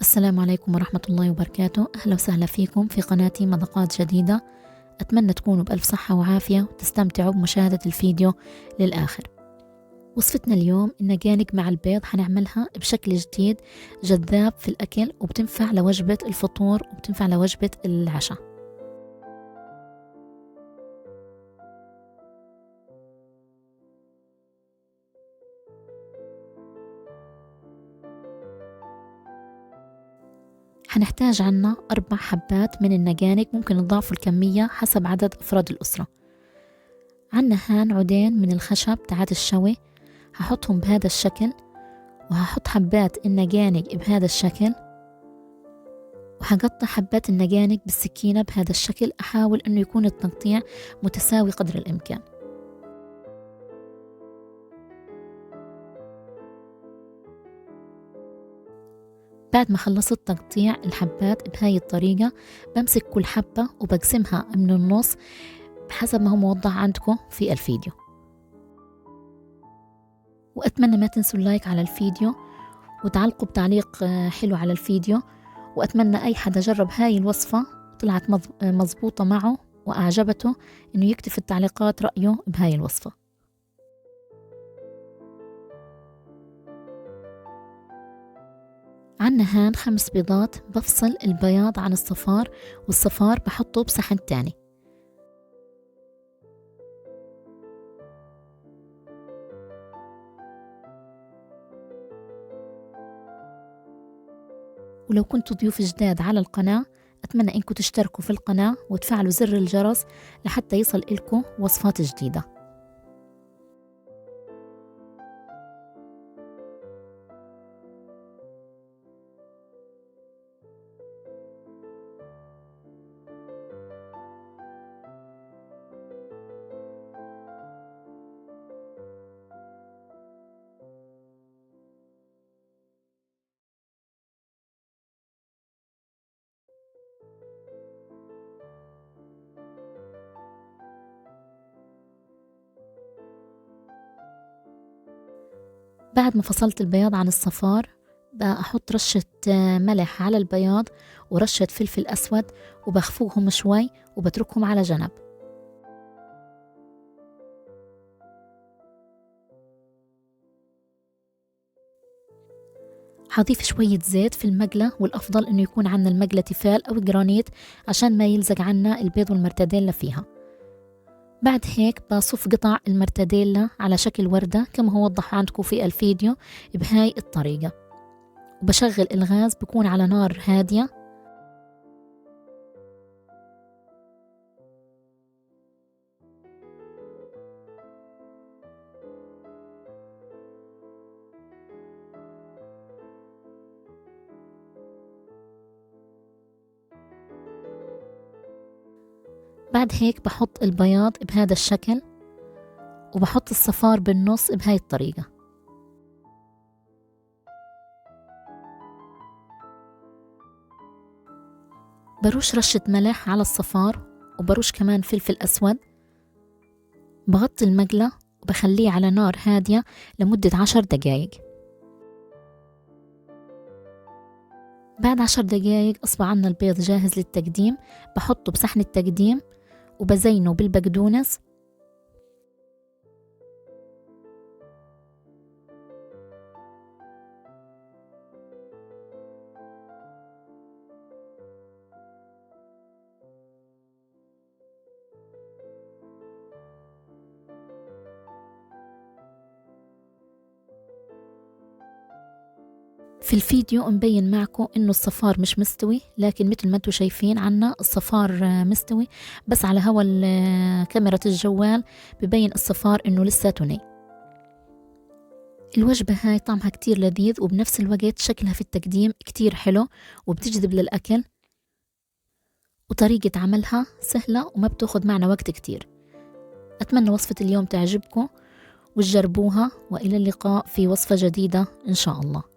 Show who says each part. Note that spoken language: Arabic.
Speaker 1: السلام عليكم ورحمة الله وبركاته. أهلا وسهلا فيكم في قناتي مذاقات جديدة. أتمنى تكونوا بألف صحة وعافية وتستمتعوا بمشاهدة الفيديو للآخر. وصفتنا اليوم النجانق مع البيض حنعملها بشكل جديد جذاب في الأكل، وبتنفع لوجبة الفطور وبتنفع لوجبة العشاء. حنحتاج عنا 4 حبات من النجانق، ممكن نضاعفوا الكمية حسب عدد أفراد الأسرة. عنا هان عودين من الخشب تاعت الشوي، هحطهم بهذا الشكل، وهحط حبات النجانق بهذا الشكل، وهقطع حبات النجانق بالسكينة بهذا الشكل. أحاول أنه يكون التقطيع متساوي قدر الإمكان. بعد ما خلصت تقطيع الحبات بهاي الطريقة، بمسك كل حبة وبقسمها من النص بحسب ما هو موضح عندكم في الفيديو. وأتمنى ما تنسوا اللايك على الفيديو وتعلقوا بتعليق حلو على الفيديو. وأتمنى أي حدا جرب هاي الوصفة طلعت مضبوطة معه وأعجبته إنه يكتب في التعليقات رأيه بهاي الوصفة. عنا هان 5 بيضات، بفصل البياض عن الصفار، والصفار بحطه بصحن تاني. ولو كنتوا ضيوف جداد على القناة، أتمنى إنكم تشتركوا في القناة وتفعلوا زر الجرس لحتى يصل إلكم وصفات جديدة. بعد ما فصلت البياض عن الصفار، بحط رشة ملح على البياض ورشة فلفل أسود، وبخفوهم شوي وبتركهم على جنب. حضيف شوية زيت في المقلة، والأفضل إنه يكون عنا المقلة تيفال أو جرانيت عشان ما يلزق عنا البيض والمرتديلا فيها. بعد هيك بصف قطع المرتديلا على شكل وردة كما هو وضح عندكم في الفيديو بهاي الطريقة، وبشغل الغاز بكون على نار هادية. بعد هيك بحط البياض بهذا الشكل، وبحط الصفار بالنص بهاي الطريقة. برش رشة ملح على الصفار، وبرش كمان فلفل أسود. بغطي المقلة وبخليه على نار هادية لمدة 10 دقايق. بعد 10 دقايق أصبح عنا البيض جاهز للتقديم. بحطه بصحن التقديم وبزينه بالبقدونس. في الفيديو مبين معكم انه الصفار مش مستوي، لكن مثل ما انتم شايفين عنا الصفار مستوي، بس على هوا كاميرا الجوال ببين الصفار انه لساته ني. الوجبة هاي طعمها كتير لذيذ، وبنفس الوقت شكلها في التقديم كتير حلو وبتجذب للأكل، وطريقة عملها سهلة وما بتاخد معنا وقت كتير. أتمنى وصفة اليوم تعجبكم وتجربوها، وإلى اللقاء في وصفة جديدة إن شاء الله.